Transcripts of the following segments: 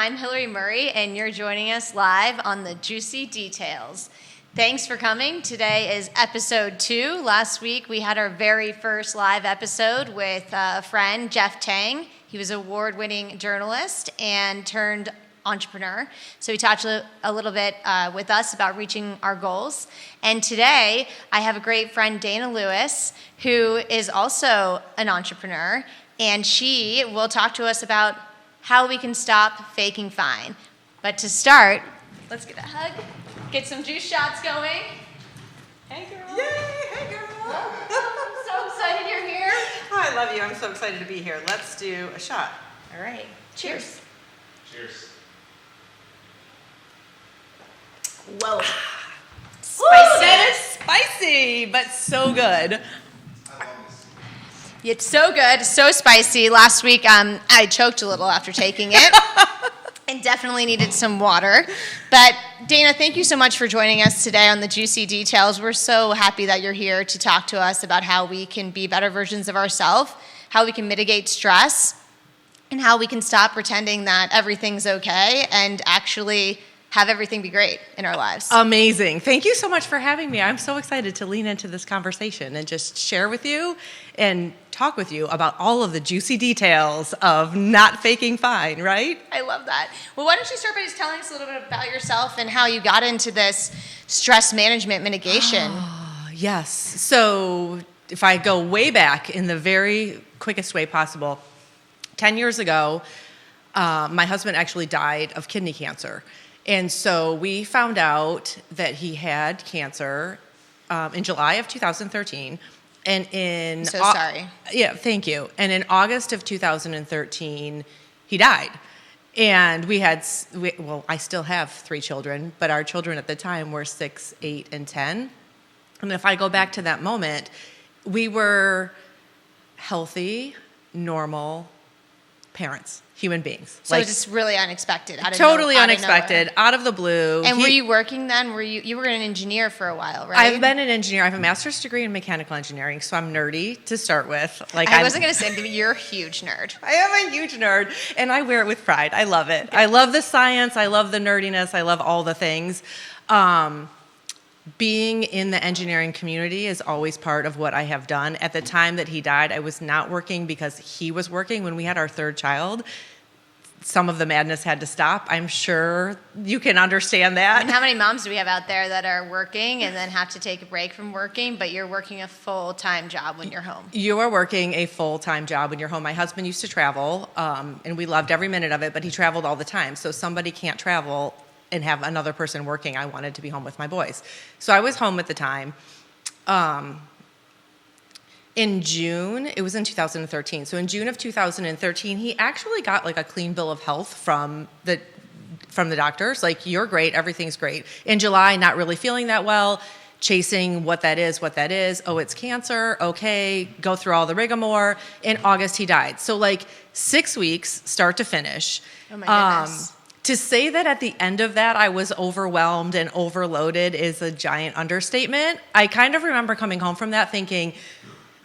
I'm Hillary Murray, and you're joining us live on the Juicy Details. Thanks for coming. Today is episode 2. Last week, we had our very first live episode with a friend, Jeff Tang. He was an award-winning journalist and turned entrepreneur. So he talked a little bit with us about reaching our goals. And today, I have a great friend, Dana Lewis, who is also an entrepreneur, and she will talk to us about how we can stop faking fine. But to start, let's get a hug, get some juice shots going. Hey, girl. Yay, hey, girl. I'm so excited you're here. I love you. I'm so excited to be here. Let's do a shot. All right. Cheers. Cheers. Whoa. Spicy. Ooh, that is spicy, but so good. It's so good, so spicy. Last week, I choked a little after taking it and definitely needed some water. But Dana, thank you so much for joining us today on the Juicy Details. We're so happy that you're here to talk to us about how we can be better versions of ourselves, how we can mitigate stress, and how we can stop pretending that everything's okay and actually have everything be great in our lives. Amazing. Thank you so much for having me. I'm so excited to lean into this conversation and just share with you and talk with you about all of the juicy details of not faking fine, right? I love that. Well, why don't you start by just telling us a little bit about yourself and how you got into this stress management mitigation? Yes. So if I go way back in the very quickest way possible, 10 years ago, my husband actually died of kidney cancer. And so we found out that he had cancer in July of 2013. And sorry. Yeah, thank you. And in August of 2013, he died. And I still have 3 children, but our children at the time were 6, 8, and 10. And if I go back to that moment, we were healthy, normal parents. Human beings. So just really unexpected. Totally unexpected, out of the blue. And were you working then? You were an engineer for a while, right? I've been an engineer. I have a master's degree in mechanical engineering, so I'm nerdy to start with. I wasn't going to say you're a huge nerd. I am a huge nerd, and I wear it with pride. I love it. I love the science. I love the nerdiness. I love all the things. Being in the engineering community is always part of what I have done. At the time that he died, I was not working because he was working. When we had our 3rd child, some of the madness had to stop. I'm sure you can understand that. And how many moms do we have out there that are working and then have to take a break from working, but you're working a full-time job when you're home? You are working a full-time job when you're home. My husband used to travel, and we loved every minute of it, but he traveled all the time. So somebody can't travel and have another person working. I wanted to be home with my boys. So I was home at the time. In June, it was in 2013. So in June of 2013, he actually got like a clean bill of health from the doctors. Like, you're great, everything's great. In July, not really feeling that well, chasing what that is. Oh, it's cancer. Okay, go through all the rigmarole. In August, he died. So like 6 weeks, start to finish. Oh my goodness. To say that at the end of that I was overwhelmed and overloaded is a giant understatement. I kind of remember coming home from that thinking,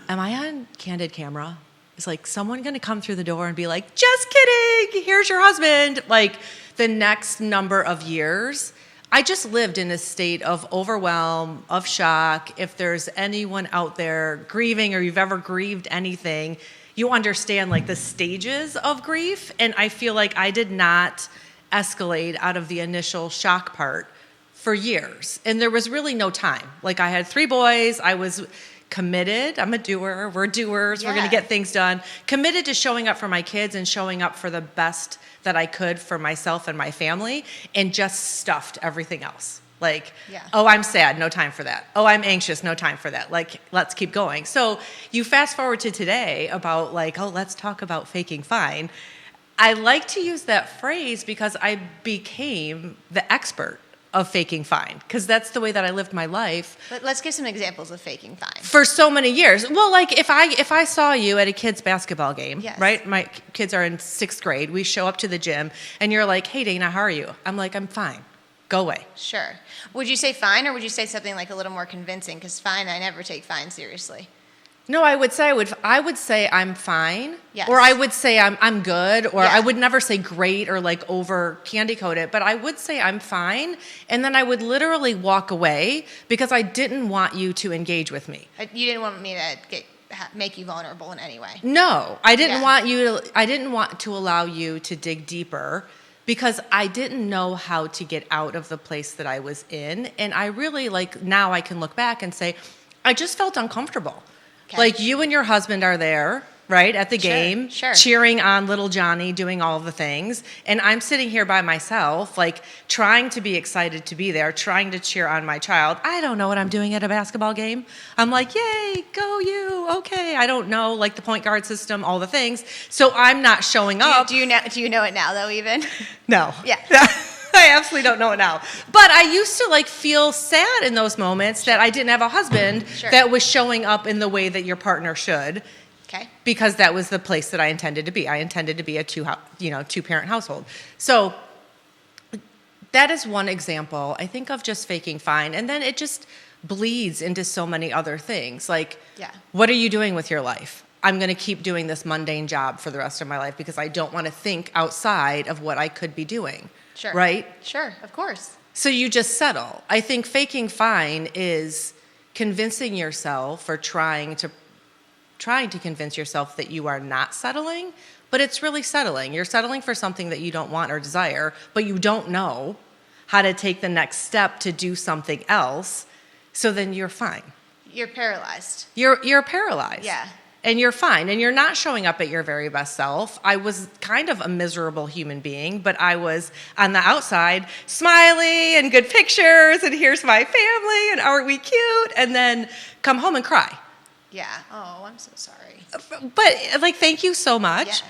am I on candid camera? Is like someone going to come through the door and be like, just kidding, here's your husband? Like, the next number of years, I just lived in a state of overwhelm, of shock. If there's anyone out there grieving or you've ever grieved anything, you understand like the stages of grief. And I feel like I did not escalate out of the initial shock part for years. And there was really no time. Like, I had 3 boys. I was committed. I'm a doer. We're doers. Yeah. We're going to get things done. Committed to showing up for my kids and showing up for the best that I could for myself and my family, and just stuffed everything else. Like, oh, I'm sad. No time for that. Oh, I'm anxious. No time for that. Like, let's keep going. So you fast forward to today about like, oh, let's talk about faking fine. I like to use that phrase because I became the expert of faking fine, because that's the way that I lived my life. But let's give some examples of faking fine. For so many years. Well, like if I saw you at a kid's basketball game, right? My kids are in 6th grade. We show up to the gym and you're like, hey, Dana, how are you? I'm like, I'm fine. Go away. Sure. Would you say fine, or would you say something like a little more convincing? Because fine, I never take fine seriously. No, I would say I'm fine. Yes. Or I would say I'm good, or Yeah. I would never say great or like over candy coat it, but I would say I'm fine, and then I would literally walk away because I didn't want you to engage with me. You didn't want me to make you vulnerable in any way. No, I didn't Yeah. I didn't want to allow you to dig deeper because I didn't know how to get out of the place that I was in, and I really now I can look back and say I just felt uncomfortable. Okay. Like you and your husband are there, right, at the game, sure. cheering on little Johnny, doing all the things. And I'm sitting here by myself, like trying to be excited to be there, trying to cheer on my child. I don't know what I'm doing at a basketball game. I'm like, yay, go you, okay. I don't know, like the point guard system, all the things. So I'm not showing up. Do you know it now, though, even? No. Yeah. I absolutely don't know it now. But I used to feel sad in those moments that I didn't have a husband Sure. that was showing up in the way that your partner should. Okay. Because that was the place that I intended to be. I intended to be a two-parent household. So that is one example, I think, of just faking fine. And then it just bleeds into so many other things. What are you doing with your life? I'm going to keep doing this mundane job for the rest of my life because I don't want to think outside of what I could be doing. Sure. Right? Sure, of course. So you just settle. I think faking fine is convincing yourself or trying to convince yourself that you are not settling, but it's really settling. You're settling for something that you don't want or desire, but you don't know how to take the next step to do something else. So then you're fine. You're paralyzed. You're paralyzed. Yeah. And you're fine. And you're not showing up at your very best self. I was kind of a miserable human being, but I was on the outside smiley and good pictures and here's my family and aren't we cute? And then come home and cry. Yeah. Oh, I'm so sorry. But thank you so much. Yeah.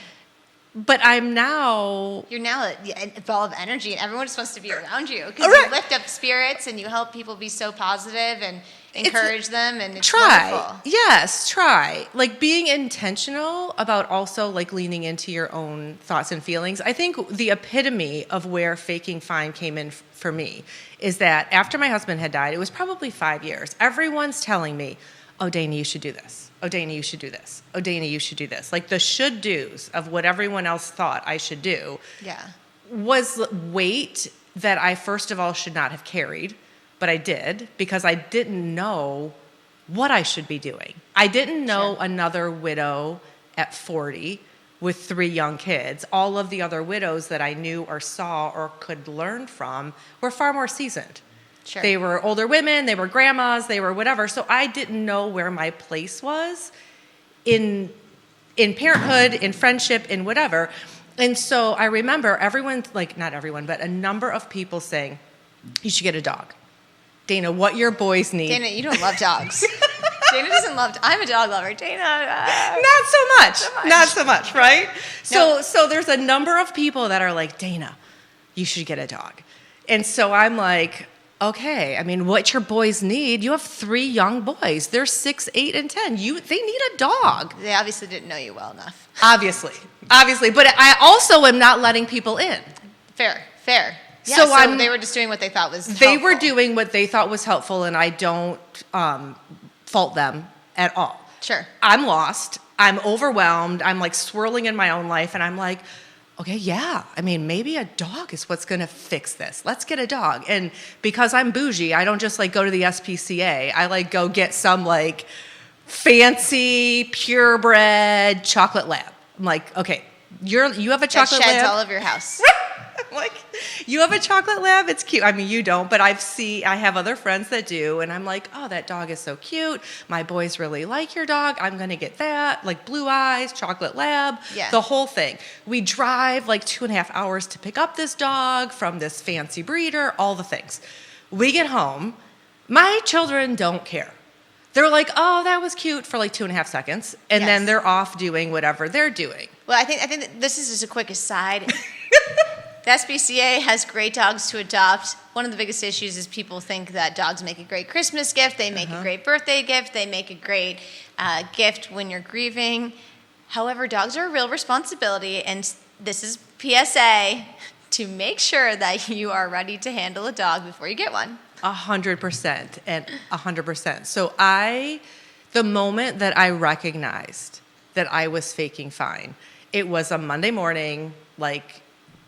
But I'm now... You're now a ball of energy, and everyone just wants to be around you because Right. you lift up spirits and you help people be so positive and encourage them, and it's Try. wonderful. Yes, try. Being intentional about also leaning into your own thoughts and feelings. I think the epitome of where faking fine came in for me is that after my husband had died, it was probably 5 years. Everyone's telling me, oh, Dana, you should do this. Oh, Dana, you should do this. Oh, Dana, you should do this. The should-dos of what everyone else thought I should do was weight that I, first of all, should not have carried, but I did because I didn't know what I should be doing. I didn't know another widow at 40 with 3 young kids. All of the other widows that I knew or saw or could learn from were far more seasoned. Sure. They were older women, they were grandmas, they were whatever. So I didn't know where my place was in parenthood, in friendship, in whatever. And so I remember everyone, not everyone, but a number of people saying, you should get a dog. Dana, what your boys need. Dana, you don't love dogs. Dana doesn't love. I'm a dog lover. Dana. Not so much. Not so much, right? No. So there's a number of people that are like, Dana, you should get a dog. And so I'm like, okay, what your boys need, you have 3 young boys. They're 6, 8, and 10. They need a dog. They obviously didn't know you well enough. Obviously. But I also am not letting people in. Fair. Yeah, So they were just doing what they thought was helpful. They were doing what they thought was helpful, and I don't fault them at all. Sure. I'm lost. I'm overwhelmed. I'm swirling in my own life, and I'm like, okay, yeah. Maybe a dog is what's going to fix this. Let's get a dog. And because I'm bougie, I don't just go to the SPCA. I go get some fancy purebred chocolate lab. I'm like, okay, you have a chocolate that sheds lab. all over your house. I'm you have a chocolate lab? It's cute. You don't, but I have other friends that do, and I'm like, oh, that dog is so cute. My boys really like your dog. I'm going to get that. Blue eyes, chocolate lab, the whole thing. We drive 2.5 hours to pick up this dog from this fancy breeder, all the things. We get home. My children don't care. They're like, oh, that was cute for 2.5 seconds, and then they're off doing whatever they're doing. Well, I think that this is just a quick aside. The SPCA has great dogs to adopt. One of the biggest issues is people think that dogs make a great Christmas gift, they make a great birthday gift, they make a great gift when you're grieving. However, dogs are a real responsibility, and this is PSA to make sure that you are ready to handle a dog before you get one. 100% and 100%. So The moment that I recognized that I was faking fine, it was a Monday morning, like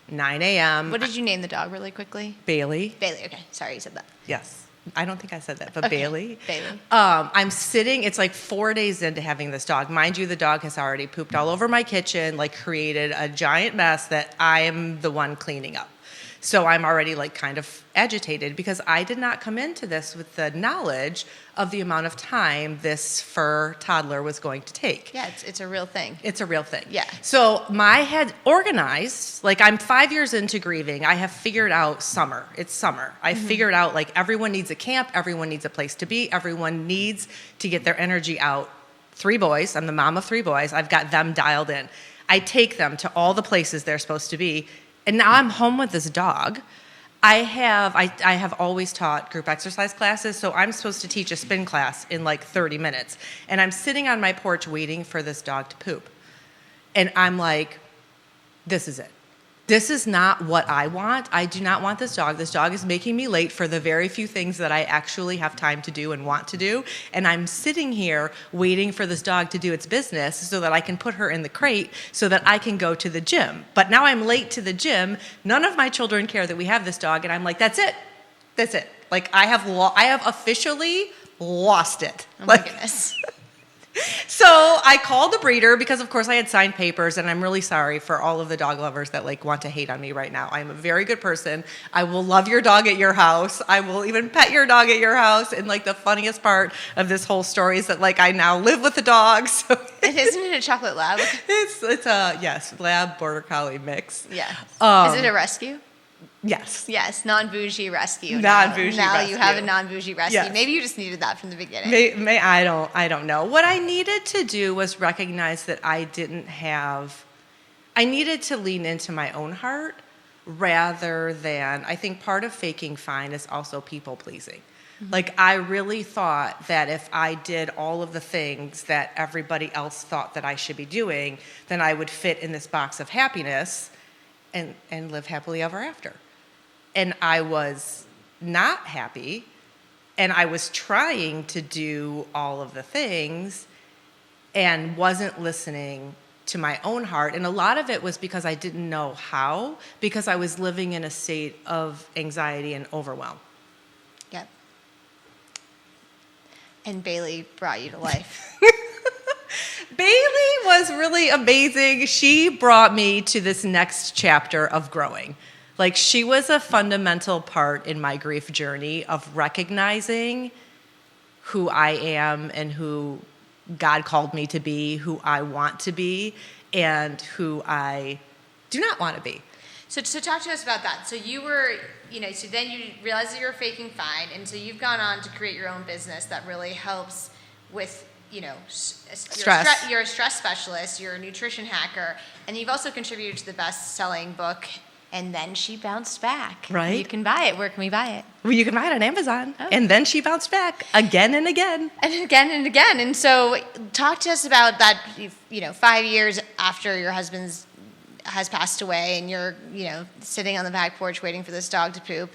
9 a.m. What did you name the dog really quickly? Bailey. Bailey, okay. Sorry, you said that. Yes. I don't think I said that, but Okay. Bailey. Bailey. I'm sitting, it's like 4 days into having this dog. Mind you, the dog has already pooped all over my kitchen, like created a giant mess that I am the one cleaning up. So I'm already like kind of agitated because I did not come into this with the knowledge of the amount of time this fur toddler was going to take. Yeah, it's a real thing. It's a real thing. Yeah. So my head organized, like I'm 5 years into grieving. I have figured out summer. It's summer. I figured out like everyone needs a camp. Everyone needs a place to be. Everyone needs to get their energy out. 3 boys. I'm the mom of 3 boys. I've got them dialed in. I take them to all the places they're supposed to be. And now I'm home with this dog. I have always taught group exercise classes, so I'm supposed to teach a spin class in like 30 minutes. And I'm sitting on my porch waiting for this dog to poop. And I'm like, this is it. This is not what I want. I do not want this dog. This dog is making me late for the very few things that I actually have time to do and want to do. And I'm sitting here waiting for this dog to do its business so that I can put her in the crate so that I can go to the gym. But now I'm late to the gym. None of my children care that we have this dog. And I'm like, that's it. That's it. Like I have officially lost it. Oh my like, goodness. So I called the breeder because, of course, I had signed papers, and I'm really sorry for all of the dog lovers that like want to hate on me right now. I am a very good person. I will love your dog at your house. I will even pet your dog at your house. And like the funniest part of this whole story is that like I now live with the dog. So Isn't it a chocolate lab? it's a yes lab border collie mix. Yeah. Is it a rescue? Yes. Yes, non-bougie rescue. Non-bougie now you have a rescue. non-bougie rescue. Yes. Maybe you just needed that from the beginning. I don't know. What I needed to do was recognize that I needed to lean into my own heart rather than, I think part of faking fine is also people pleasing. Mm-hmm. Like I really thought that if I did all of the things that everybody else thought that I should be doing, then I would fit in this box of happiness and live happily ever after. And I was not happy, and I was trying to do all of the things and wasn't listening to my own heart. And a lot of it was because I didn't know how, because I was living in a state of anxiety and overwhelm. Yep. And Bailey brought you to life. Bailey was really amazing. She brought me to this next chapter of growing. Like she was a fundamental part in my grief journey of recognizing who I am and who God called me to be, who I want to be, and who I do not want to be. So talk to us about that. So you were, so then you realized that you were faking fine, and so you've gone on to create your own business that really helps with, stress. You're a stress specialist, you're a nutrition hacker, and you've also contributed to the best-selling book, And Then She Bounced Back. Right. You can buy it. Where can we buy it? Well, you can buy it on Amazon. Oh. And then she bounced back again and again. And again and again. And so talk to us about that, 5 years after your husband's has passed away and you're, sitting on the back porch waiting for this dog to poop,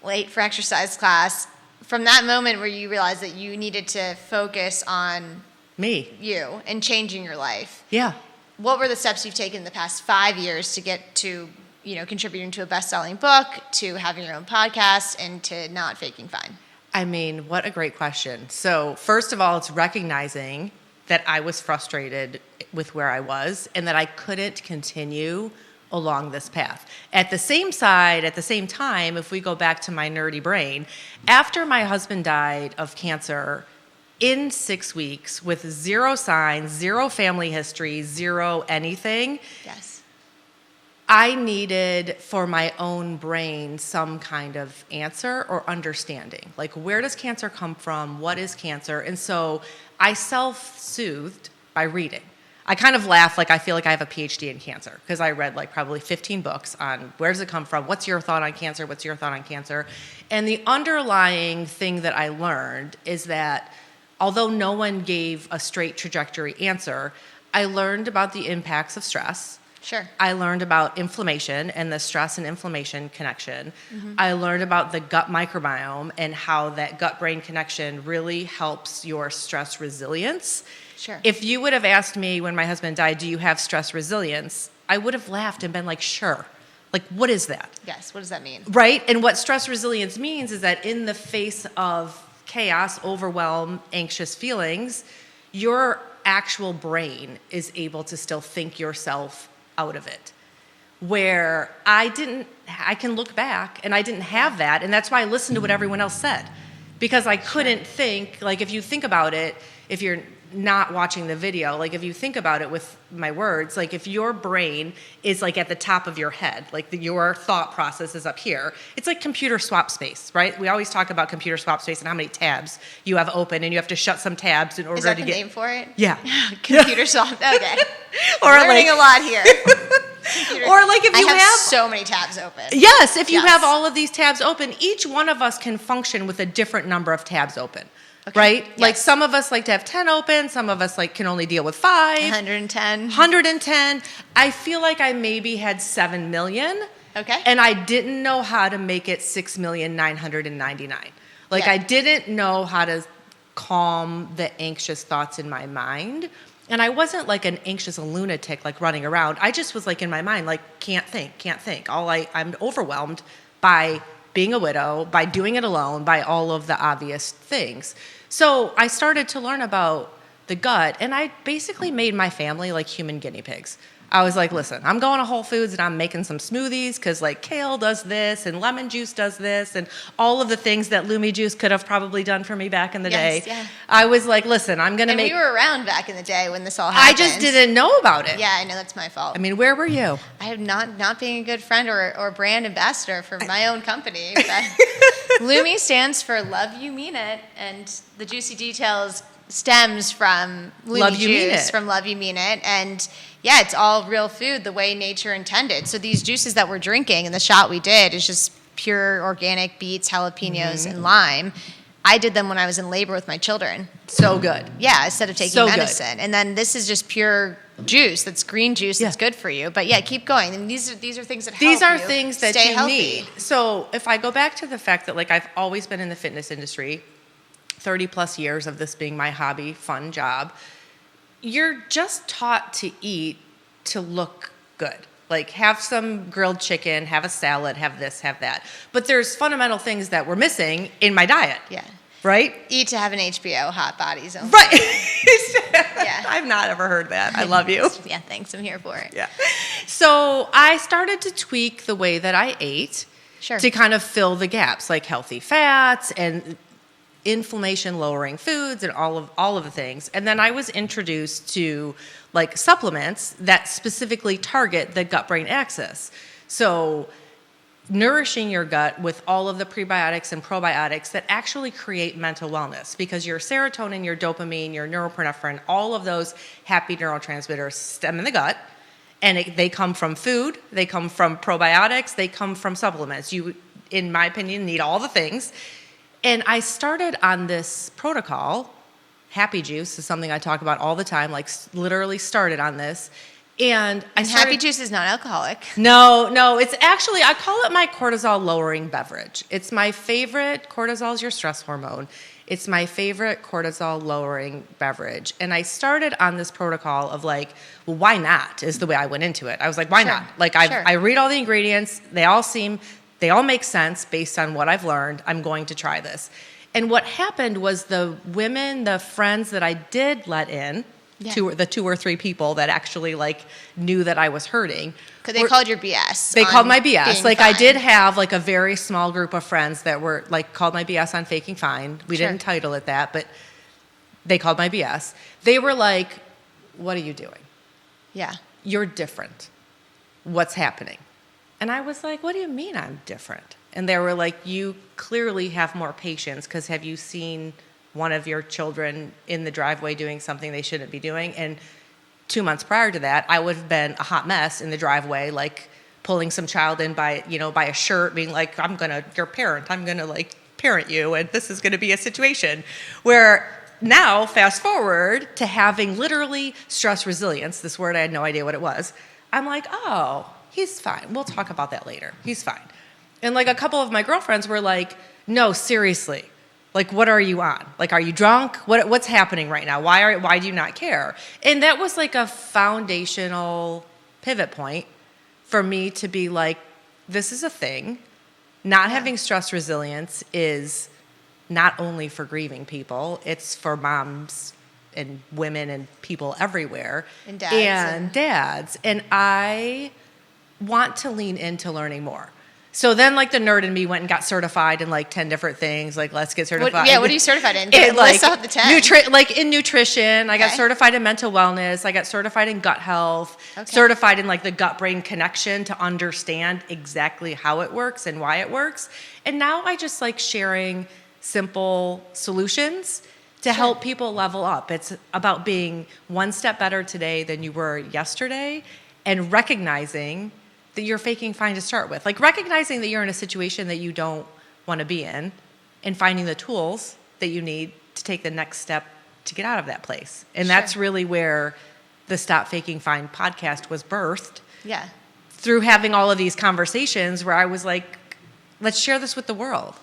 late for exercise class. From that moment where you realized that you needed to focus on Me. you and changing your life. Yeah. What were the steps you've taken in the past 5 years to get to, contributing to a best-selling book, to having your own podcast, and to not faking fine? I mean, what a great question. So first of all, it's recognizing that I was frustrated with where I was and that I couldn't continue along this path. At the same time, if we go back to my nerdy brain, after my husband died of cancer in 6 weeks with 0 signs, 0 family history, 0 anything, Yes. I needed for my own brain some kind of answer or understanding. Like, where does cancer come from? What is cancer? And so I self-soothed by reading. I kind of laugh, like I feel like I have a PhD in cancer because I read like probably 15 books on where does it come from? What's your thought on cancer? What's your thought on cancer? And the underlying thing that I learned is that although no one gave a straight trajectory answer, I learned about the impacts of stress. Sure. I learned about inflammation and the stress and inflammation connection. Mm-hmm. I learned about the gut microbiome and how that gut-brain connection really helps your stress resilience. Sure. If you would have asked me when my husband died, do you have stress resilience? I would have laughed and been like, sure. Like, what is that? Yes, what does that mean? Right? And what stress resilience means is that in the face of chaos, overwhelm, anxious feelings, your actual brain is able to still think yourself out of it. Where I can look back and I didn't have that, and that's why I listened to what everyone else said. Because I couldn't think, like if you think about it, if you're not watching the video, like if you think about it with my words, like if your brain is like at the top of your head, like your thought process is up here, it's like computer swap space, right? We always talk about computer swap space and how many tabs you have open, and you have to shut some tabs in order Is that to the get name for it? Yeah. Computer swap. Okay. Or learning a lot here. Or like if you I have so many tabs open. Yes, if you Yes. have all of these tabs open, each one of us can function with a different number of tabs open. Okay. Right? Yes. Like some of us like to have 10 open, some of us like can only deal with 5. 110. 110. I feel like I maybe had 7 million. Okay. And I didn't know how to make it 6,999,000. Like Yeah. I didn't know how to calm the anxious thoughts in my mind. And I wasn't like an anxious lunatic like running around. I just was like in my mind, like can't think. I'm overwhelmed by being a widow, by doing it alone, by all of the obvious things. So I started to learn about the gut, and I basically made my family like human guinea pigs. I was like, listen, I'm going to Whole Foods and I'm making some smoothies because like kale does this and lemon juice does this and all of the things that Lumi Juice could have probably done for me back in the day. Yeah. I was like, listen, I'm going to And make... we were around back in the day when this all happened. I just didn't know about it. Yeah, I know that's my fault. I mean, where were you? I have not being a good friend or brand ambassador for my own company. But Lumi stands for Love You Mean It, and the Juicy Details stems from Lumi Love You Mean Juice, It. from Love You Mean It. And yeah, it's all real food the way nature intended. So these juices that we're drinking and the shot we did is just pure organic beets, jalapenos, and lime. I did them when I was in labor with my children. So good. Yeah, instead of taking So good. medicine. And then this is just pure juice. That's green juice. That's good for you. But yeah, keep going. And these are things that help These are you things that stay you healthy. need. So if I go back to the fact that like I've always been in the fitness industry, 30 plus years of this being my hobby, fun job, you're just taught to eat to look good. Like have some grilled chicken, have a salad, have this, have that. But there's fundamental things that we're missing in my diet. Yeah. Right? Eat to have an HBO, hot bodies only. Right. Yeah. I've not ever heard that. I love you. Yeah, thanks. I'm here for it. Yeah. So I started to tweak the way that I ate Sure. to kind of fill the gaps, like healthy fats and inflammation lowering foods and all of the things. And then I was introduced to like supplements that specifically target the gut brain axis. So nourishing your gut with all of the prebiotics and probiotics that actually create mental wellness, because your serotonin, your dopamine, your norepinephrine, all of those happy neurotransmitters stem in the gut. And they come from food, they come from probiotics, they come from supplements. You, in my opinion, need all the things. And I started on this protocol. Happy Juice is something I talk about all the time, like literally started on this. And Happy Juice is not alcoholic. No, it's actually, I call it my cortisol lowering beverage. It's my favorite. Cortisol is your stress hormone. It's my favorite cortisol lowering beverage. And I started on this protocol of like, well, why not is the way I went into it. I was like, why not? Like I read all the ingredients. They all make sense based on what I've learned. I'm going to try this. And what happened was the friends that I did let in, the 2 or 3 people that actually like knew that I was hurting. Because they called your BS. They called my BS. Like fine. I did have like a very small group of friends that were like called my BS on faking fine. We didn't title it that, but they called my BS. They were like, what are you doing? Yeah. You're different. What's happening? And I was like, what do you mean I'm different? And they were like, you clearly have more patience because have you seen one of your children in the driveway doing something they shouldn't be doing? And 2 months prior to that, I would have been a hot mess in the driveway, like pulling some child in by a shirt, being like, your parent, I'm gonna like parent you, and this is gonna be a situation where now, fast forward to having literally stress resilience, this word I had no idea what it was. I'm like, oh, he's fine. We'll talk about that later. He's fine. And like a couple of my girlfriends were like, no, seriously. Like, what are you on? Like, are you drunk? What's happening right now? Why do you not care? And that was like a foundational pivot point for me to be like, this is a thing. Not having stress resilience is not only for grieving people, it's for moms and women and people everywhere. And dads. And I want to lean into learning more. So then, like, the nerd in me went and got certified in, like, 10 different things. Like, let's get certified. What are you certified in? List out the 10. Like, in nutrition. I got certified in mental wellness. I got certified in gut health. Certified in, like, the gut-brain connection to understand exactly how it works and why it works. And now I just like sharing simple solutions to help people level up. It's about being one step better today than you were yesterday and recognizing that you're faking fine to start with. Like recognizing that you're in a situation that you don't want to be in and finding the tools that you need to take the next step to get out of that place. And that's really where the Stop Faking Fine podcast was birthed. Yeah. Through having all of these conversations where I was like, let's share this with the world.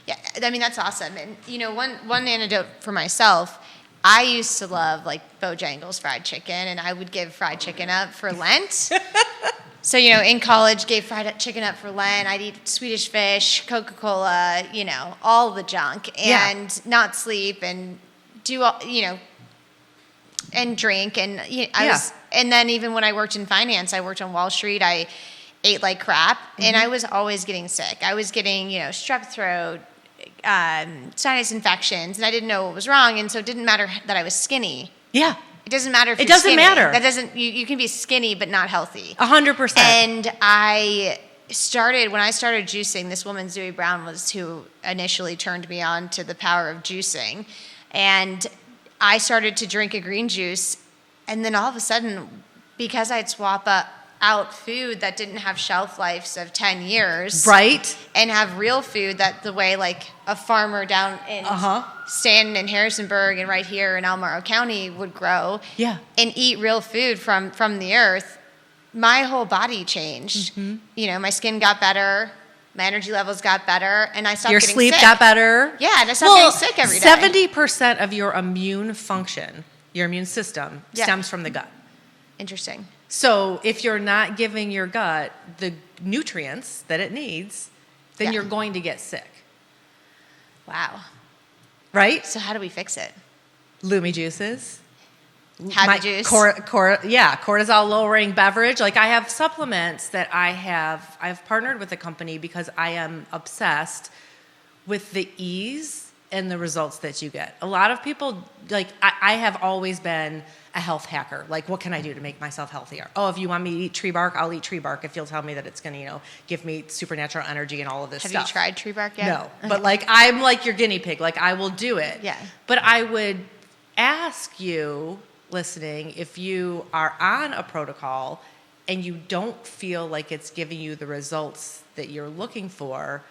Yeah, I mean, that's awesome. And, you know, one anecdote for myself, I used to love, like, Bojangles fried chicken, and I would give fried chicken up for Lent. So, you know, in college, gave fried chicken up for Lent. I'd eat Swedish fish, Coca-Cola, you know, all the junk, and not sleep and do all, you know, and drink. And and then even when I worked in finance, I worked on Wall Street. I ate like crap, and I was always getting sick. I was getting, you know, strep throat, sinus infections, and I didn't know what was wrong. And so it didn't matter that I was skinny. Yeah. It doesn't matter if it you're doesn't skinny. matter. That doesn't. You can be skinny but not healthy. 100%. And when I started juicing, this woman Zoe Brown was who initially turned me on to the power of juicing, and I started to drink a green juice, and then all of a sudden, because I'd swap out food that didn't have shelf lives of 10 years, right, and have real food that the way like a farmer down in Stanton and Harrisonburg and right here in El Morro County would grow, and eat real food from the earth, my whole body changed. You know, my skin got better, my energy levels got better, and I stopped getting sick. Your sleep got better. Yeah, and I stopped getting sick every day. 70% of your immune function, your immune system, stems from the gut. Interesting. So if you're not giving your gut the nutrients that it needs, then you're going to get sick. Wow. Right? So how do we fix it? Lumi juices. Happy juice. Cortisol lowering beverage. Like I have supplements that I've partnered with a company because I am obsessed with the ease and the results that you get. A lot of people, like I have always been a health hacker. Like, what can I do to make myself healthier? Oh, if you want me to eat tree bark, I'll eat tree bark if you'll tell me that it's going to, you know, give me supernatural energy and all of this stuff. Have you tried tree bark yet? No. But like, I'm like your guinea pig. Like, I will do it. Yeah. But I would ask you, listening, if you are on a protocol and you don't feel like it's giving you the results that you're looking for,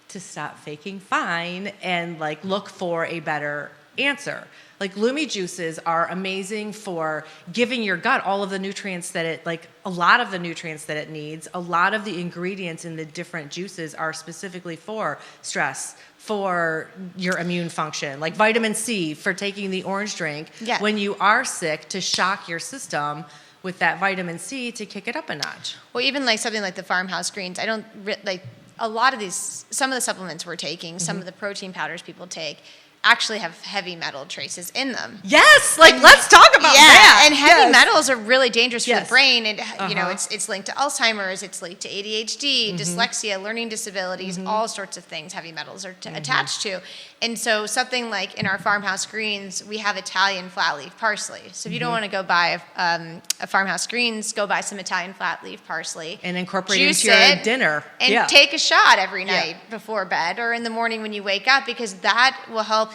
to stop faking fine and like look for a better answer. Like Lumi juices are amazing for giving your gut all of the nutrients that it, like a lot of the nutrients that it needs. A lot of the ingredients in the different juices are specifically for stress, for your immune function, like vitamin C for taking the orange drink when you are sick to shock your system with that vitamin C to kick it up a notch. Well, even like something like the farmhouse greens, I don't like a lot of these, some of the supplements we're taking, some of the protein powders people take actually have heavy metal traces in them. Yes, like let's talk about that. And heavy metals are really dangerous for the brain. And you know, Uh-huh. it's linked to Alzheimer's, it's linked to ADHD, dyslexia, learning disabilities, all sorts of things heavy metals are attached to. And so something like in our farmhouse greens, we have Italian flat leaf parsley. So if you don't want to go buy a farmhouse greens, go buy some Italian flat leaf parsley. And incorporate juice into your it, dinner. And take a shot every night before bed or in the morning when you wake up, because that will help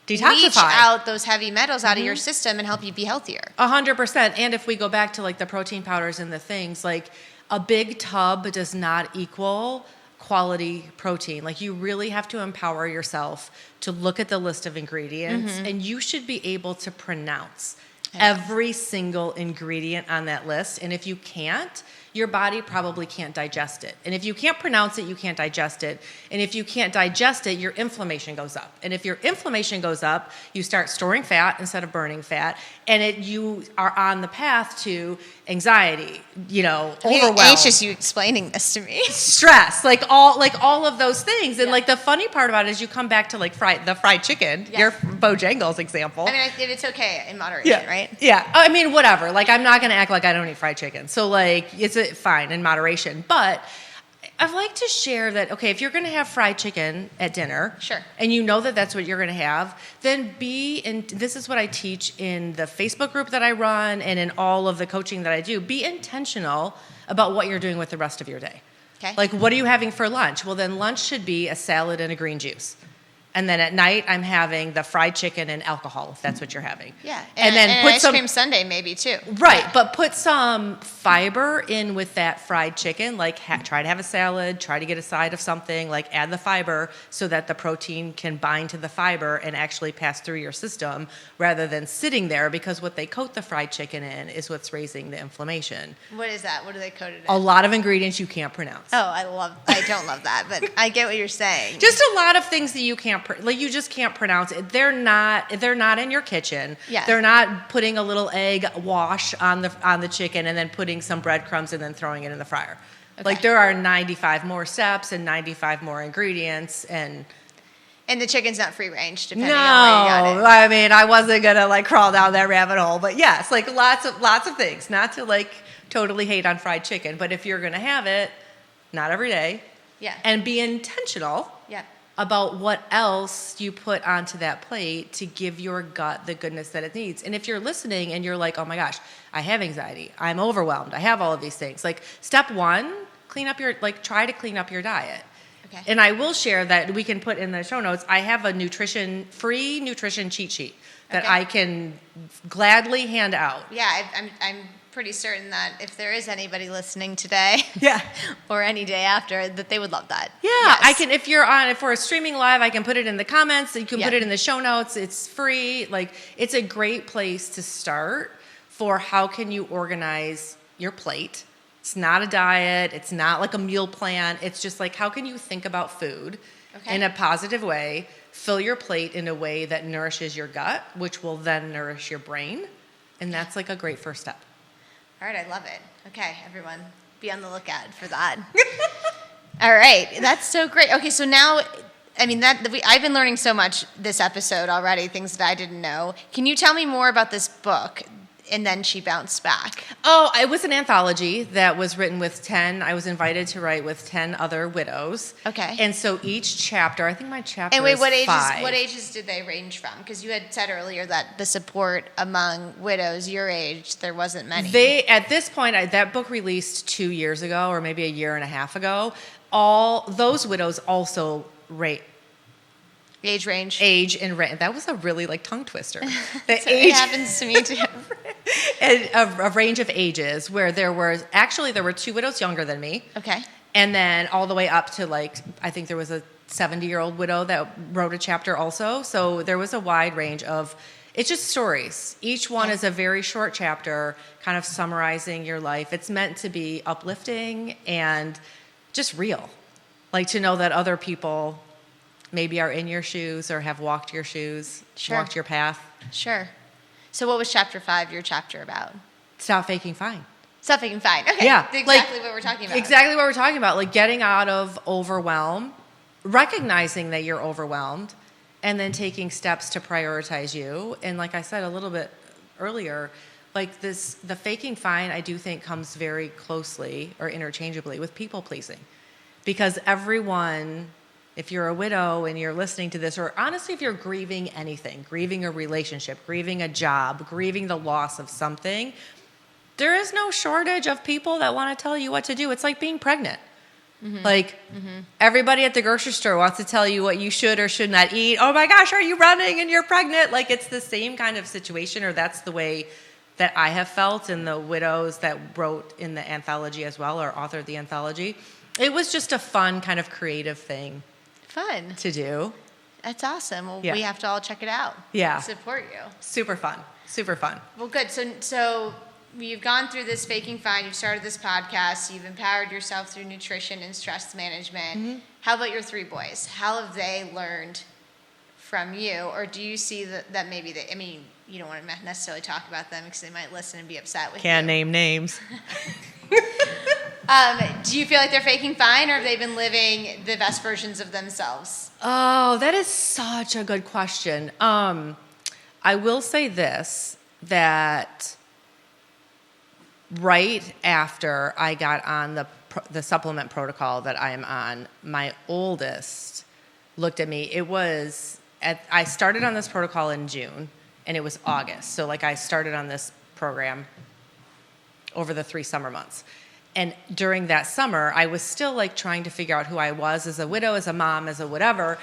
detoxify, leach out those heavy metals out of your system and help you be healthier. 100%. And if we go back to like the protein powders and the things, like a big tub does not equal quality protein. Like you really have to empower yourself to look at the list of ingredients and you should be able to pronounce every single ingredient on that list. And if you can't, your body probably can't digest it. And if you can't pronounce it, you can't digest it. And if you can't digest it, your inflammation goes up. And if your inflammation goes up, you start storing fat instead of burning fat. And you are on the path to anxiety, overwhelm. It's just you explaining this to me. Stress, like all of those things. And like the funny part about it is you come back to like the fried chicken, your Bojangles example. I mean, if it's okay in moderation, right? Yeah. I mean, whatever. Like, I'm not going to act like I don't eat fried chicken. So like, it's fine in moderation. But I'd like to share that, okay, if you're going to have fried chicken at dinner, sure, and you know that that's what you're going to have, then this is what I teach in the Facebook group that I run and in all of the coaching that I do, be intentional about what you're doing with the rest of your day. Okay. Like, what are you having for lunch? Well, then lunch should be a salad and a green juice. And then at night, I'm having the fried chicken and alcohol, if that's what you're having. Yeah, and then put ice cream sundae maybe too. Right, yeah. But put some fiber in with that fried chicken. Like try to have a salad, try to get a side of something. Like add the fiber so that the protein can bind to the fiber and actually pass through your system rather than sitting there. Because what they coat the fried chicken in is what's raising the inflammation. What is that? What do they coat it in? A lot of ingredients you can't pronounce. Oh, I don't love that, but I get what you're saying. Just a lot of things that you can't you just can't pronounce it. They're not in your kitchen. Yeah. They're not putting a little egg wash on the chicken and then putting some breadcrumbs and then throwing it in the fryer. Okay. Like there are 95 more steps and 95 more ingredients and the chicken's not free range depending on where you got it. I mean, I wasn't gonna like crawl down that rabbit hole, but yes, like lots of things. Not to like totally hate on fried chicken, but if you're gonna have it, not every day. Yeah. And be intentional. Yeah. About what else you put onto that plate to give your gut the goodness that it needs. And if you're listening and you're like, oh my gosh, I have anxiety, I'm overwhelmed, I have all of these things. Like step one, try to clean up your diet. Okay. And I will share that we can put in the show notes, I have a free nutrition cheat sheet that I can gladly hand out. Yeah, I'm pretty certain that if there is anybody listening today yeah, or any day after, that they would love that. Yeah, yes. I can, if we're streaming live, I can put it in the comments, you can put it in the show notes, it's free. Like it's a great place to start for how can you organize your plate. It's not a diet, it's not like a meal plan, it's just like how can you think about food in a positive way, fill your plate in a way that nourishes your gut, which will then nourish your brain, and that's like a great first step. All right, I love it. Okay, everyone, be on the lookout for that. All right, that's so great. Okay, so now, I mean, I've been learning so much this episode already, things that I didn't know. Can you tell me more about this book, And Then She Bounced Back? Oh, it was an anthology that was written with I was invited to write with 10 other widows. Okay. And so each chapter, I think my chapter and wait, is what ages? 5. What ages did they range from? Because you had said earlier that the support among widows your age, there wasn't many. At this point, that book released 2 years ago, or maybe a year and a half ago. All those widows also rate. Age range. Age and range. That was a really like tongue twister. It happens to me too. And a range of ages where there were 2 widows younger than me. Okay. And then all the way up to I think there was a 70-year-old widow that wrote a chapter also. So there was a wide range of, it's just stories. Each one is a very short chapter kind of summarizing your life. It's meant to be uplifting and just real. Like to know that other people maybe are in your shoes or have walked your shoes, walked your path. Sure. So what was chapter 5, your chapter about? Stop faking fine. Stop faking fine. Okay. Yeah. Exactly what we're talking about. Exactly what we're talking about. Like getting out of overwhelm, recognizing that you're overwhelmed, and then taking steps to prioritize you. And like I said a little bit earlier, like the faking fine, I do think comes very closely or interchangeably with people pleasing. Because everyone, if you're a widow and you're listening to this, or honestly, if you're grieving anything, grieving a relationship, grieving a job, grieving the loss of something, there is no shortage of people that want to tell you what to do. It's like being pregnant. Mm-hmm. Everybody at the grocery store wants to tell you what you should or should not eat. Oh my gosh, are you running and you're pregnant? Like it's the same kind of situation, or that's the way that I have felt, and the widows that wrote in the anthology as well, or authored the anthology. It was just a fun kind of creative thing. Fun. To do. That's awesome. Well, Yeah. we have to all check it out. Yeah. Support you. Super fun. Super fun. Well, good. So you've gone through this Faking Fine. You've started this podcast. You've empowered yourself through nutrition and stress management. Mm-hmm. How about your 3 boys? How have they learned from you? Or do you see that maybe they, I mean, you don't want to necessarily talk about them because they might listen and be upset with you. Can't name names. Do you feel like they're faking fine, or have they been living the best versions of themselves? Oh, that is such a good question. I will say this, that right after I got on the supplement protocol that I am on, my oldest looked at me. I started on this protocol in June, and it was August. So, like, I started on this program over the 3 summer months. And during that summer, I was still, like, trying to figure out who I was as a widow, as a mom, as a whatever.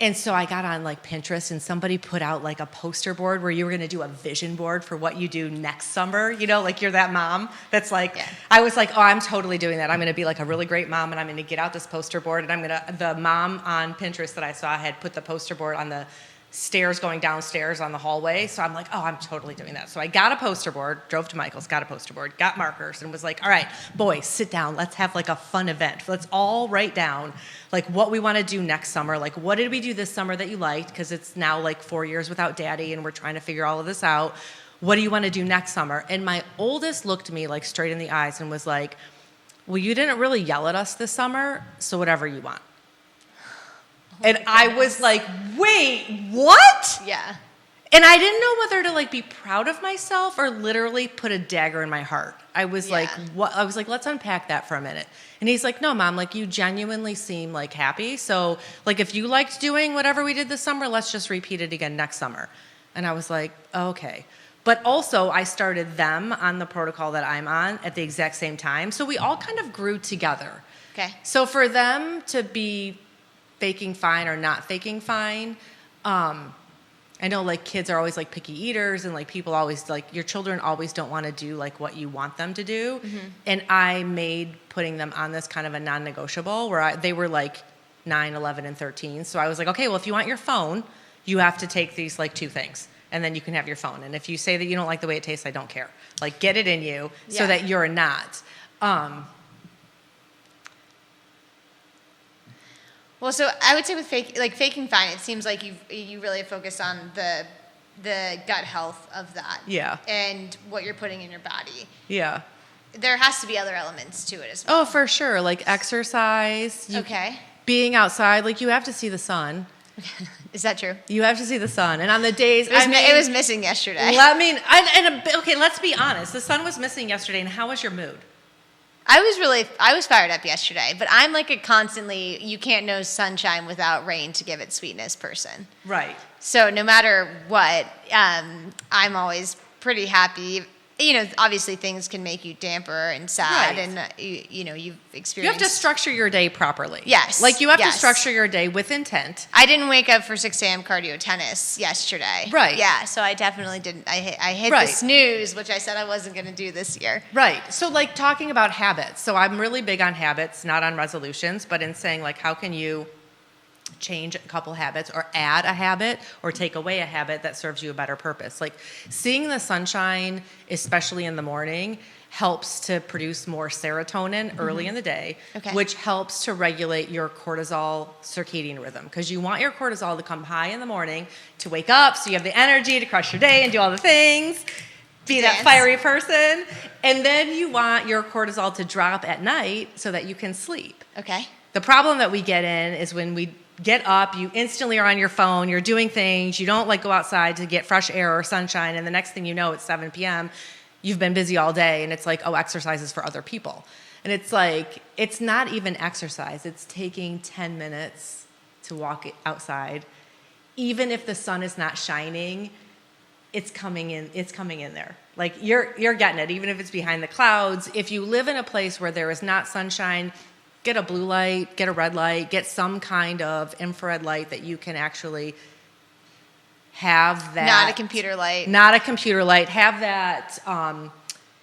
And so I got on, like, Pinterest, and somebody put out, like, a poster board where you were going to do a vision board for what you do next summer. You know, like, you're that mom that's like, yeah. I was like, oh, I'm totally doing that. I'm going to be, like, a really great mom, and I'm going to get out this poster board, and the mom on Pinterest that I saw had put the poster board on the stairs going downstairs on the hallway. So I'm like, oh, I'm totally doing that. So I got a poster board, drove to Michael's, got a poster board, got markers, and was like, all right, boys, sit down. Let's have like a fun event. Let's all write down like what we want to do next summer. Like, what did we do this summer that you liked? Because it's now like 4 years without daddy, and we're trying to figure all of this out. What do you want to do next summer? And my oldest looked me like straight in the eyes and was like, well, you didn't really yell at us this summer, so whatever you want. And I was like, wait, what? Yeah. And I didn't know whether to like be proud of myself or literally put a dagger in my heart. I was like, what? I was like, let's unpack that for a minute. And he's like, no, Mom, like you genuinely seem like happy. So like if you liked doing whatever we did this summer, let's just repeat it again next summer. And I was like, okay. But also I started them on the protocol that I'm on at the exact same time. So we all kind of grew together. Okay. So for them to be faking fine or not faking fine, I know like kids are always like picky eaters, and like people always like, your children always don't want to do like what you want them to do. Mm-hmm. And I made putting them on this kind of a non-negotiable where they were like 9, 11, and 13. So I was like, okay, well, if you want your phone, you have to take these like 2 things, and then you can have your phone. And if you say that you don't like the way it tastes, I don't care. Like get it in you so that you're not. Well, so I would say with faking fine, it seems like you really focus on the gut health of that. Yeah. And what you're putting in your body. Yeah. There has to be other elements to it as well. Oh, for sure. Like exercise. Okay. Being outside. Like you have to see the sun. Is that true? You have to see the sun. And on the days... It was missing yesterday. Okay, let's be honest. The sun was missing yesterday, and how was your mood? I was fired up yesterday, but I'm like a constantly, you can't know sunshine without rain to give it sweetness person. Right. So no matter what, I'm always pretty happy. You know, obviously things can make you damper and sad, right. and you've experienced. You have to structure your day properly. Yes. Like you have to structure your day with intent. I didn't wake up for 6 a.m. cardio tennis yesterday. Right. Yeah, so I definitely didn't. I hit right. the snooze, which I said I wasn't going to do this year. Right. So like talking about habits. So I'm really big on habits, not on resolutions, but in saying like how can you change a couple habits or add a habit or take away a habit that serves you a better purpose. Like seeing the sunshine, especially in the morning, helps to produce more serotonin early in the day, which helps to regulate your cortisol circadian rhythm, because you want your cortisol to come high in the morning to wake up so you have the energy to crush your day and do all the things, be that fiery person, and then you want your cortisol to drop at night so that you can sleep. Okay. The problem that we get in is when we get up, you instantly are on your phone, you're doing things, you don't like go outside to get fresh air or sunshine, and the next thing you know, it's 7 p.m., you've been busy all day, and it's like, oh, exercise is for other people. And it's like, it's not even exercise, it's taking 10 minutes to walk outside. Even if the sun is not shining, it's coming in there. Like you're getting it, even if it's behind the clouds. If you live in a place where there is not sunshine, get a blue light, get a red light, get some kind of infrared light that you can actually have that. Not a computer light. Not a computer light. Have that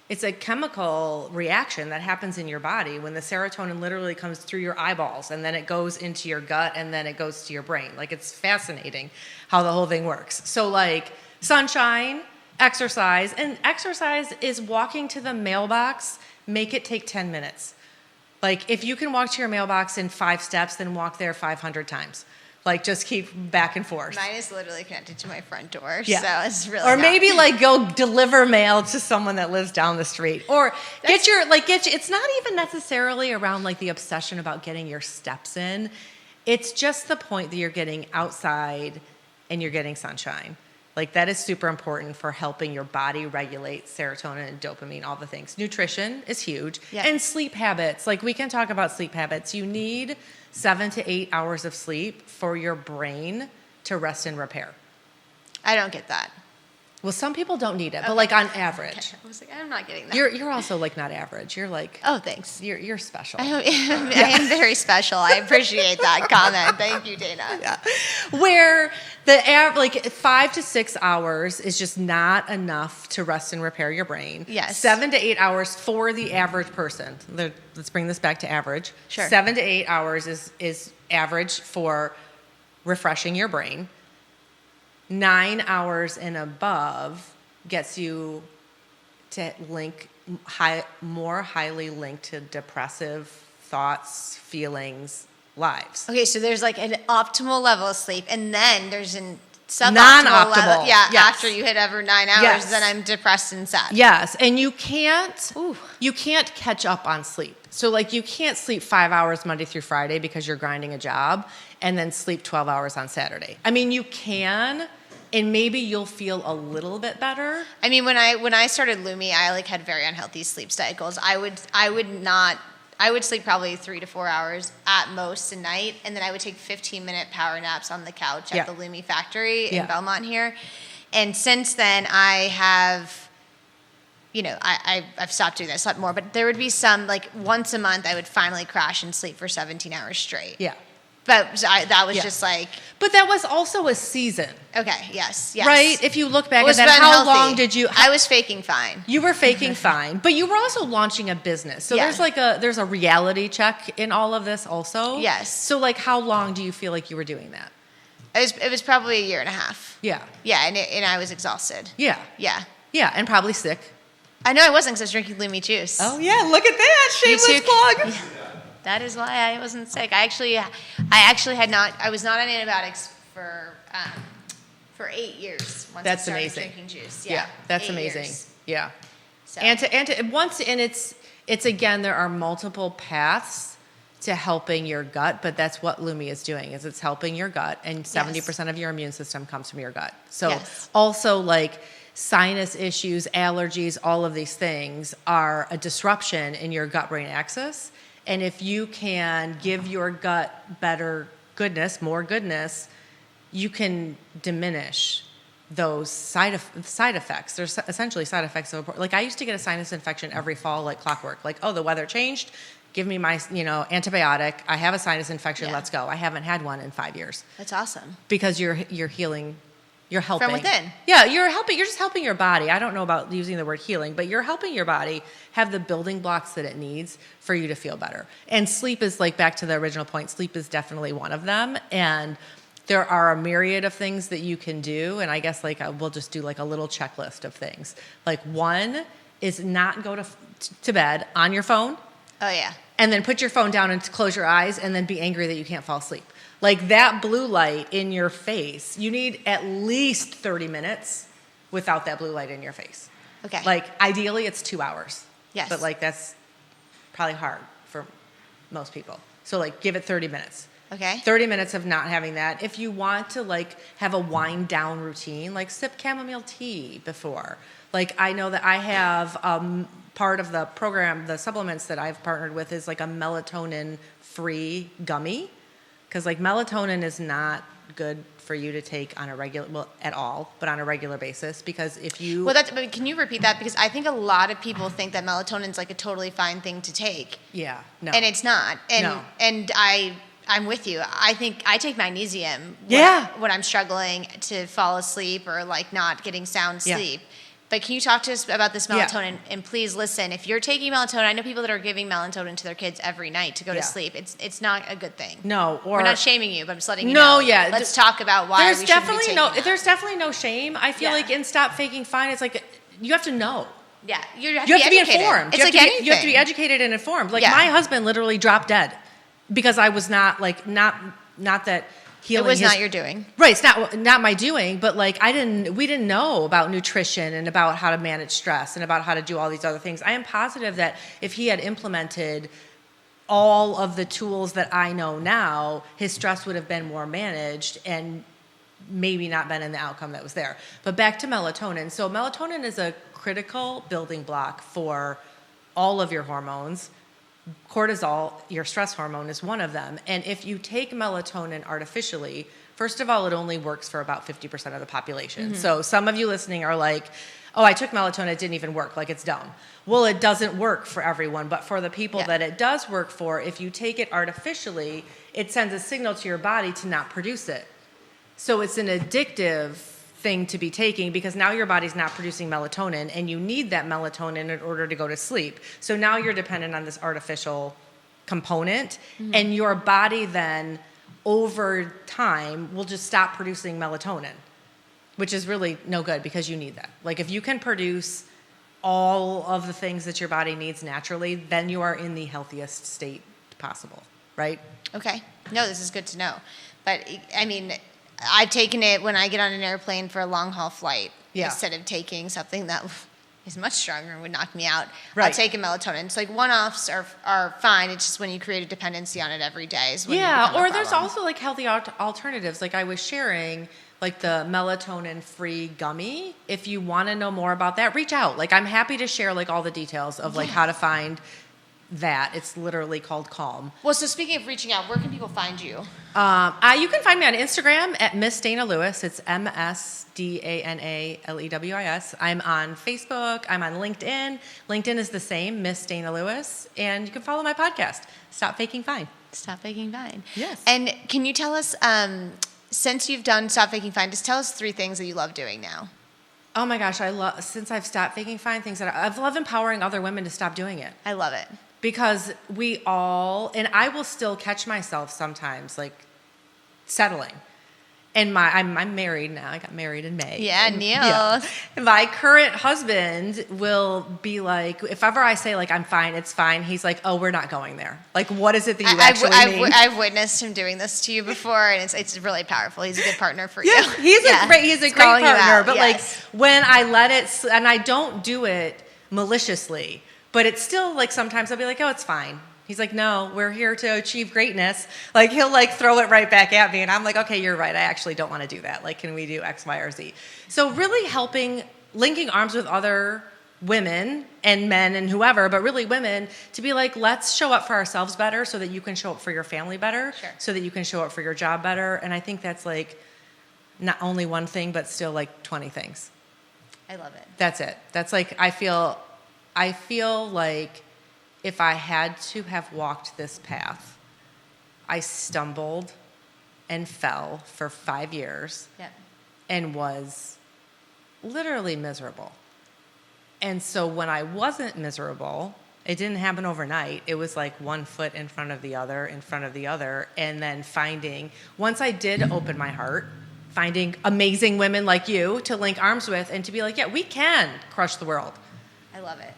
It's a chemical reaction that happens in your body when the serotonin literally comes through your eyeballs and then it goes into your gut and then it goes to your brain. Like, it's fascinating how the whole thing works. So, like, sunshine, exercise, and exercise is walking to the mailbox. Make it take 10 minutes. Like, if you can walk to your mailbox in 5 steps, then walk there 500 times. Like, just keep back and forth. Mine is literally connected to my front door, Yeah. so it's really Or not. maybe, like, go deliver mail to someone that lives down the street. Or it's not even necessarily around, like, the obsession about getting your steps in. It's just the point that you're getting outside and you're getting sunshine. Like, that is super important for helping your body regulate serotonin and dopamine, all the things. Nutrition is huge. Yeah. And sleep habits. Like, we can talk about sleep habits. You need 7 to 8 hours of sleep for your brain to rest and repair. I don't get that. Well, some people don't need it, but Okay. like on average. Okay. I was like, I'm not getting that. You're also like not average. You're like, Oh, thanks. you're special. I am very special. I appreciate that comment. Thank you, Dana. Yeah. Where like 5 to 6 hours is just not enough to rest and repair your brain. Yes. 7 to 8 hours for the average person. Let's bring this back to average. Sure. 7 to 8 hours is average for refreshing your brain. 9 hours and above gets you to more highly linked to depressive thoughts, feelings, lives. Okay, so there's like an optimal level of sleep, and then there's an suboptimal Non-optimal, level. Yeah, yes. after you hit over 9 hours, Yes. then I'm depressed and sad. Yes, and you can't Ooh. catch up on sleep. So like you can't sleep 5 hours Monday through Friday because you're grinding a job and then sleep 12 hours on Saturday. I mean, you can, and maybe you'll feel a little bit better. I mean, when I started Lumi, I like had very unhealthy sleep cycles. I would sleep probably 3 to 4 hours at most a night, and then I would take 15-minute power naps on the couch at Yeah. the Lumi factory in Yeah. Belmont here. And since then, I have, I've stopped doing that, slept more. But there would be some, like once a month, I would finally crash and sleep for 17 hours straight. Yeah. But that was Yeah. just like, But that was also a season, okay, yes. right? If you look back It at was that, how unhealthy. long did you? I was faking fine. You were faking fine, but you were also launching a business. So Yeah. there's a reality check in all of this also. Yes. So like how long do you feel like you were doing that? It was probably a year and a half. Yeah. Yeah, and I was exhausted. Yeah. Yeah. Yeah, and probably sick. I know I wasn't because I was drinking Lumi juice. Oh yeah, look at that. Shameless took- plug. Yeah. That is why I wasn't sick. I was not on antibiotics for 8 years once That's I started amazing. drinking juice. Yeah, that's 8 amazing. years. Yeah. So. It's again, there are multiple paths to helping your gut, but that's what Lumi is doing, is it's helping your gut, and 70% of your immune system comes from your gut. So Yes. also like sinus issues, allergies, all of these things are a disruption in your gut-brain axis. And if you can give your gut more goodness, you can diminish those side effects. There's essentially side effects of, like I used to get a sinus infection every fall like clockwork. Like, oh, the weather changed, give me my antibiotic. I have a sinus infection. Yeah. Let's go. I haven't had one in 5 years That's awesome. because you're healing. You're helping. From within. Yeah, you're helping. You're just helping your body. I don't know about using the word healing, but you're helping your body have the building blocks that it needs for you to feel better. And sleep is like, back to the original point, sleep is definitely one of them. And there are a myriad of things that you can do. And I guess like we'll just do like a little checklist of things. Like one is not go to bed on your phone. Oh yeah. And then put your phone down and close your eyes and then be angry that you can't fall asleep. Like that blue light in your face, you need at least 30 minutes without that blue light in your face. Okay. Like ideally it's 2 hours. Yes. But like that's probably hard for most people. So like give it 30 minutes. Okay. 30 minutes of not having that. If you want to like have a wind down routine, like sip chamomile tea before. Like I know that I have part of the program, the supplements that I've partnered with is like a melatonin free gummy. Because like melatonin is not good for you to take on a regular, well, at all, but on a regular basis. Because if you, Well, but can you repeat that? Because I think a lot of people think that melatonin is like a totally fine thing to take, yeah, no, and it's not. And No. and I'm with you. I think I take magnesium Yeah. when I'm struggling to fall asleep or like not getting sound Yeah. sleep. But can you talk to us about this melatonin? Yeah. And please listen, if you're taking melatonin, I know people that are giving melatonin to their kids every night to go to sleep. It's not a good thing. No, we're not shaming you, but I'm just letting you know. Yeah. Let's talk about why we shouldn't be taking that. There's definitely no shame. I feel like in Stop Faking Fine, it's like you have to know. Yeah, you have to be informed. It's anything. You have to be educated and informed. Like my husband literally dropped dead because I was not that. It was not your doing. Right, it's not my doing, but like we didn't know about nutrition and about how to manage stress and about how to do all these other things. I am positive that if he had implemented all of the tools that I know now, his stress would have been more managed and maybe not been in the outcome that was there. But back to melatonin. So melatonin is a critical building block for all of your hormones. Cortisol, your stress hormone, is one of them. And if you take melatonin artificially, first of all, it only works for about 50% of the population. Mm-hmm. So some of you listening are like, oh, I took melatonin, it didn't even work, like it's dumb. Well, it doesn't work for everyone, but for the people that it does work for, if you take it artificially, it sends a signal to your body to not produce it. So it's an addictive thing to be taking because now your body's not producing melatonin and you need that melatonin in order to go to sleep. So now you're dependent on this artificial component and your body then over time will just stop producing melatonin, which is really no good because you need that. Like if you can produce all of the things that your body needs naturally, then you are in the healthiest state possible, right? Okay. No, this is good to know. But I mean, I've taken it when I get on an airplane for a long haul flight instead of taking something that is much stronger and would knock me out. Right. I'll take a melatonin. It's like one-offs are fine. It's just when you create a dependency on it every day is when or there's also like healthy alternatives. Like I was sharing like the melatonin-free gummy. If you want to know more about that, reach out. Like I'm happy to share like all the details of like how to find that. It's literally called Calm. Well, so speaking of reaching out, where can people find you? You can find me on Instagram at Miss Dana Lewis. It's MSDANALEWIS. I'm on Facebook. I'm on LinkedIn. LinkedIn is the same, Miss Dana Lewis. And you can follow my podcast, Stop Faking Fine. Stop Faking Fine. Yes. And can you tell us, since you've done Stop Faking Fine, just tell us 3 things that you love doing now. Oh my gosh, since I've stopped faking fine, things that I've loved empowering other women to stop doing it. I love it. Because we all, and I will still catch myself sometimes, like, settling. And I'm married now. I got married in May. Yeah, Neil. And my current husband will be like, if ever I say, like, I'm fine, it's fine, he's like, oh, we're not going there. Like, what is it that you actually mean? I've witnessed him doing this to you before, and it's really powerful. He's a good partner for you. Yeah, he's a great partner. But, like, when I let it, and I don't do it maliciously, but it's still, like, sometimes I'll be like, oh, it's fine. He's like, no, we're here to achieve greatness. Like, he'll, like, throw it right back at me. And I'm like, okay, you're right. I actually don't want to do that. Like, can we do X, Y, or Z? So really linking arms with other women and men and whoever, but really women, to be like, let's show up for ourselves better so that you can show up for your family better, so that you can show up for your job better. And I think that's, like, not only one thing, but still, like, 20 things. I love it. That's it. That's, like, I feel like if I had to have walked this path, I stumbled and fell for 5 years and was literally miserable. And so when I wasn't miserable, it didn't happen overnight. It was like one foot in front of the other, and then once I did open my heart, finding amazing women like you to link arms with and to be like, yeah, we can crush the world. I love it.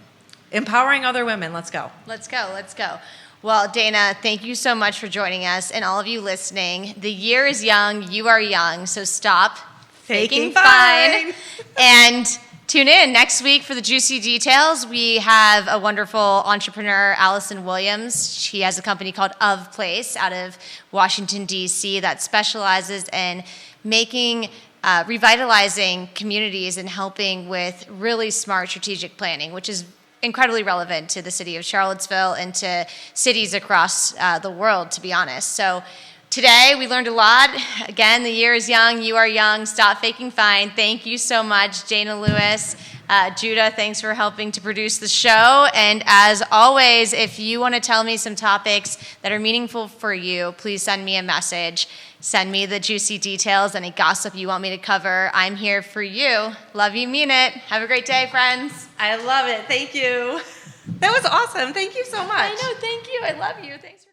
Empowering other women. Let's go. Let's go. Let's go. Well, Dana, thank you so much for joining us, and all of you listening. The year is young. You are young. So stop faking fine. And tune in next week for the juicy details. We have a wonderful entrepreneur, Allison Williams. She has a company called Of Place out of Washington, D.C. that specializes in making revitalizing communities and helping with really smart strategic planning, which is incredibly relevant to the city of Charlottesville and to cities across the world, to be honest. So today we learned a lot. Again, the year is young. You are young. Stop faking fine. Thank you so much, Dana Lewis. Judah, thanks for helping to produce the show. And as always, if you want to tell me some topics that are meaningful for you, please send me a message. Send me the juicy details, any gossip you want me to cover. I'm here for you. Love you, mean it. Have a great day, friends. I love it. Thank you. That was awesome. Thank you so much. I know. Thank you. I love you. Thanks.